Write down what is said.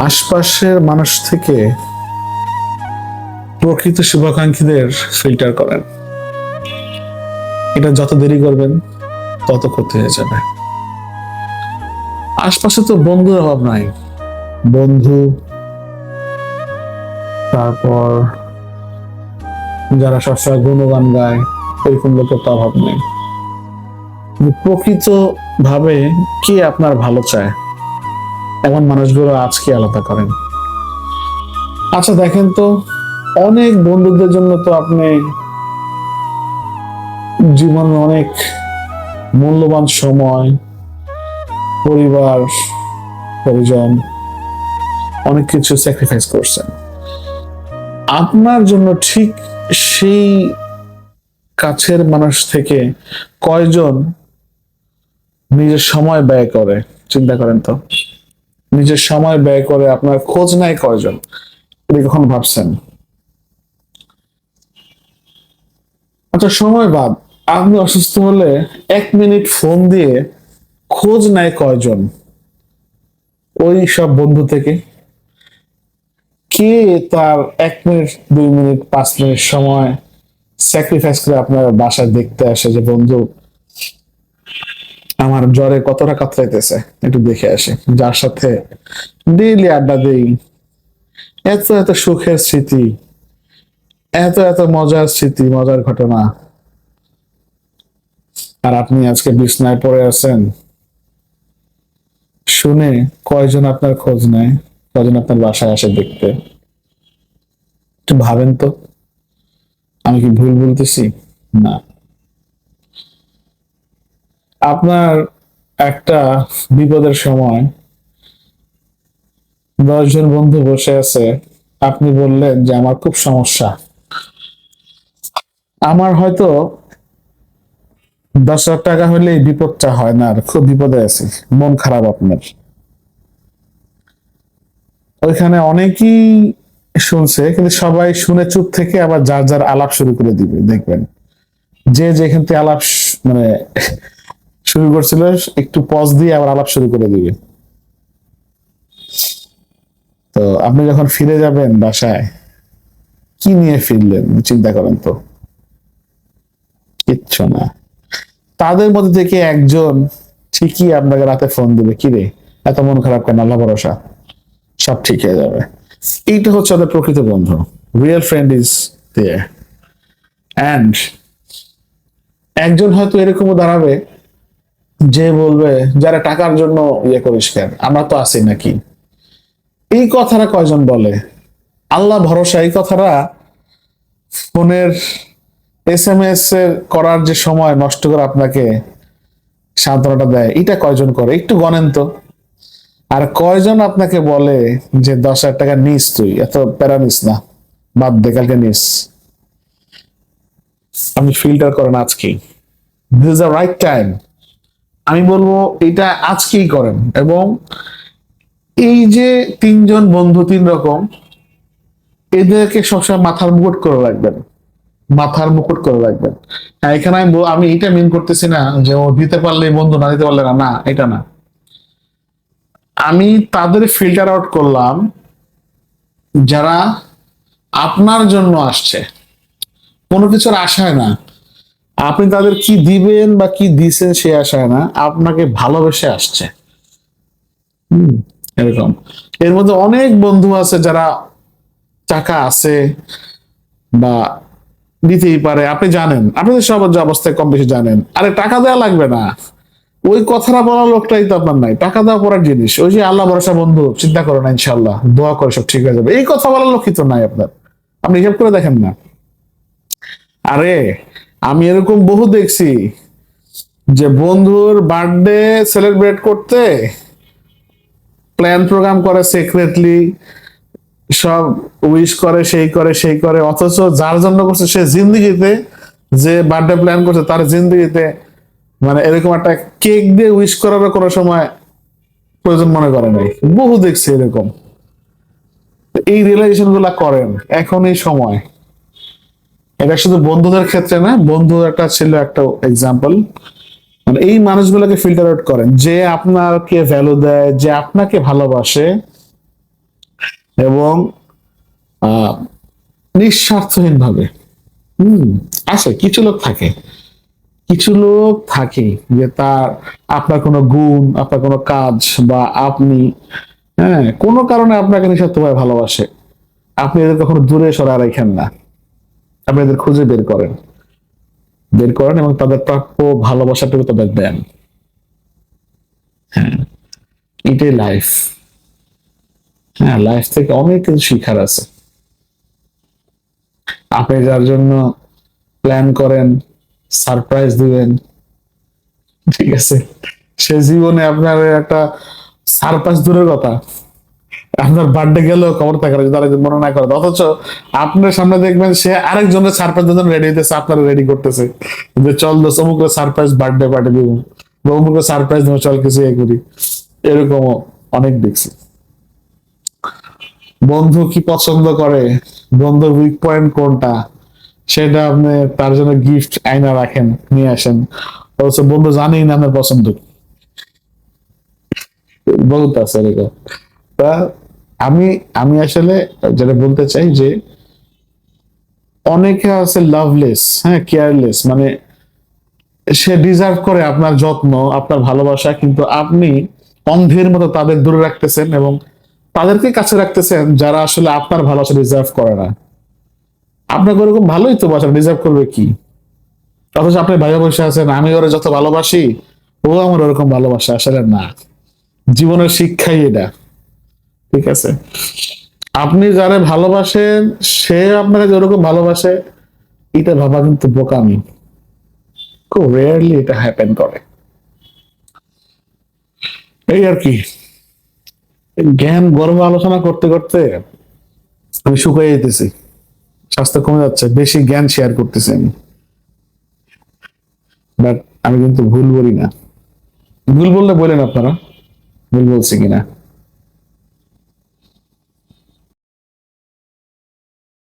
আশপাশের মানুষ থেকে প্রকৃত শুভাকাঙ্ক্ষীদের ফিল্টার করেন। এটা যত দেরি করবেন তত ক্ষতি হয়ে যাবে। আশপাশে তো বন্ধুর অভাব নাই, বন্ধু, তারপর যারা সবসময় গুণগান গায়, এরকম লোকের তো অভাব নেই। প্রকৃত ভাবে কে আপনার ভালো চায় এমন মানুষগুলো আজকে আলাদা করেন। আচ্ছা দেখেন তো, অনেক বন্ধুদের জন্য তো আপনি জীবনে অনেক মূল্যবান সময়, পরিবার, পরিজন, অনেক কিছু স্যাক্রিফাইস করছেন। আপনার জন্য ঠিক সেই কাছের মানুষ থেকে কয়জন নিজের সময় ব্যয় করে? চিন্তা করেন তো, নিজের সময় ব্যয় করে আপনার খোঁজ নেয় কয়জন? এটা কখন ভাবছেন? আচ্ছা সময় বাদ, আপনি অসুস্থ হলে 1 মিনিট ফোন দিয়ে খোঁজ নেয় কয়জন ওই সব বন্ধু থেকে? কে তার 1 মিনিট, 2 মিনিট, 5 মিনিট সময় স্যাক্রিফাইস করে আপনার বাসায় দেখতে আসে যে বন্ধু আমার জ্বরে কতটা কাতরাইতেছে, একটু দেখে আসে, যার সাথে ডেইলি আড্ডা দেই, এত এত সুখের স্মৃতি, এত এত মজার স্মৃতি, মজার ঘটনা, আর আপনি আজকে বিছনায় পড়ে আছেন? শুনে কয়জন আপনার খোঁজ নেয়, কয়জন আপনার বাসায় আসে দেখতে? একটু ভাবেন তো, আমি কি ভুল বলতেছি? না। আপনার একটা বিপদের সময় 10 জন বন্ধু বসে আছে, আপনি বললেন যে আমার খুব সমস্যা, আমার হয়তো 10,000 টাকা হলে এই বিপদটা হয় না, আর খুব বিপদে আছি, মন খারাপ আপনার। ওইখানে অনেকেই শুনছে, কিন্তু সবাই শুনে চুপ থেকে আবার যার যার আলাপ শুরু করে দিবে। দেখবেন যে যেখান থেকে আলাপ মানে শুরু করছিল, একটু পজ দিয়ে আবার আলাপ শুরু করে দিবে। তো আপনি যখন ফিরে যাবেন বাসায়, কি নিয়ে ফিরলেন চিন্তা করেন তো? কিচ্ছু না। তাদের মধ্যে থেকে একজন ঠিকই আপনাকে রাতে ফোন দিবে, কি রে এত মন খারাপ কেন, আল্লাহ ভরসা, সব ঠিক হয়ে যাবে। এইটা হচ্ছে আমাদের প্রকৃত বন্ধু। Real friend is there. And একজন হয়তো এরকমও দাঁড়াবে যে বলবে, যারা টাকার জন্য ইয়ে করিস কেন, আমরা তো আছি নাকি। এই কথাটা কয়জন বলে? আল্লাহ ভরসা এই কথাটা ফোনের SMS এর করার যে সময় নষ্ট করে আপনাকে সান্ত্বনাটা দেয়, এটা কয়জন করে? একটু গণেন তো। আর কয়জন আপনাকে বলে যে 10,000 টাকা নিস, তুই এত প্যারা নিস না, বাদ দে, কালকে নিস। আপনি ফিল্টার করেন আজকেই। This is the right time. আমি বলবো এটা আজকেই করেন। এবং এই যে 3 জন বন্ধু 3 রকম, এদেরকে সবসময় মাথার মুকুট করে রাখবেন, মাথার মুকুট করে রাখবেন। হ্যাঁ, এখানে আমি এটা মিন করতেছি না যে ও দিতে পারলে বন্ধু, না দিতে পারলে না, না এটা না। আমি তাদের ফিল্টার আউট করলাম যারা আপনার জন্য আসছে, কোনো কিছুর আশায় না। আপনি তাদের কি দিবেন বা কি দিছেন সে আশায় না, আপনাকে ভালোবেসে আসছে। এরকম এর মধ্যে অনেক বন্ধু আছে যারা টাকা আছে বা দিতেই পারে, আপনি জানেন, আপনাদের সবার যে অবস্থায় কম বেশি জানেন, আরে টাকা দেওয়া লাগবে না, ওই কথাটা বলার লোকটাই তো আপনার নাই। টাকা দেওয়া পড়ার জিনিস, ওই যে আল্লাহ ভরসা বন্ধু, চিন্তা করো না, ইনশাল্লাহ দোয়া করে সব ঠিক হয়ে যাবে, এই কথা বলার লোকই তো নাই আপনার। আপনি হিসাব করে দেখেন না। আরে আমি এরকম বহু দেখছি যে বন্ধুর বার্থডে সেলিব্রেট করতে প্ল্যান প্রোগ্রাম করে সিক্রেটলি, সব উইশ করে, সেই করে সেই করে, অথচ যার জন্য করছে সে জিন্দগিতে, যে বার্থডে প্ল্যান করছে তার জিন্দগিতে মানে এরকম একটা কেক দিয়ে উইশ করার কোনো সময় প্রয়োজন মনে করে নাই। বহু দেখছি এরকম। এই রিয়েলাইজেশন গুলা করেন, এখনই সময়। এটা শুধু বন্ধুদের ক্ষেত্রে না, বন্ধু একটা ছিল একটা এক্সাম্পল। মানে এই মানুষগুলোকে ফিল্টার আউট করেন, যে আপনাকে ভ্যালু দেয়, যে আপনাকে ভালোবাসে, এবং আহ নিঃস্বার্থহীন ভাবে। হম আছে কিছু লোক থাকে, কিছু লোক থাকে যে তার আপনার কোনো গুণ, আপনার কোনো কাজ, বা আপনি কোনো কারণে আপনাকে নিঃস্বার্থভাবে ভালোবাসে। আপনি এদের কখনো দূরে সরায় রাখেন না, আপনি এদের খুঁজে বের করেন এবং তাদের প্রাপ্য ভালোবাসাটুকু তাদের দেন। হ্যাঁ, এটাই লাইফ। হ্যাঁ, লাইফ থেকে অনেক কিছু শিখার আছে। আপনি যার জন্য প্ল্যান করেন, সারপ্রাইজ দিবেন, ঠিক আছে, সে জীবনে আপনার একটা সারপ্রাইজ দূরের কথা, আপনার বার্থডে গেলেও খবর থাকে না যদি আরেকজন মনে না করে। অথচ আপনার সামনে দেখবেন সে আরেকজনের সারপ্রাইজ জন্য রেডি হইতেছে, আপনারা রেডি করতেছে যে চল দোস্ত অমুক সারপ্রাইজ বার্থডে পার্টি দিব, বা অমুক সারপ্রাইজ দেবো, চল কিছু ইয়ে করি। এরকমও অনেক দেখছি। বন্ধু কি পছন্দ করে, বন্ধুর উইক পয়েন্ট কোনটা, সেটা আপনি তার জন্য গিফট আইনা রাখেন, নিয়ে আসেন, অথচ বন্ধু জানেই না আপনার পছন্দ কি। বহুত আছে এরকম। তা আমি আমি আসলে যেটা বলতে চাই যে অনেকে আছে লাভলেস, হ্যাঁ, কেয়ারলেস, মানে সে ডিজার্ভ করে আপনার যত্ন, আপনার ভালোবাসা, কিন্তু আপনি অন্ধের মতো তাদের দূরে রাখতেছেন এবং তাদেরকে কাছে রাখতেছেন যারা আসলে আপনার ভালোবাসা ডিজার্ভ করে না। আপনাকে ওরকম ভালোই তো বাসা, ডিজার্ভ করবে কি? অথচ আপনি ভাইয়া বসে আছেন, আমি ওরে যত ভালোবাসি ও আমার ওরকম ভালোবাসা, আসলে না। জীবনের শিক্ষাই এটা, ঠিক আছে। আপনি যারা ভালোবাসেন সে আপনাকে যেরকম ভালোবাসে, এটা ভাবা কিন্তু বোকামি। খুব রেয়ারলি এটা হ্যাপেন করে। এই আর কি, জ্ঞান গর্ব আলোচনা করতে করতে আমি শুকিয়ে যেতেছি, স্বাস্থ্য কমে যাচ্ছে, বেশি জ্ঞান শেয়ার করতেছি আমি। বাট আমি কিন্তু ভুল বলি না। ভুল বললে বলেন আপনারা, ভুল বলছি কিনা।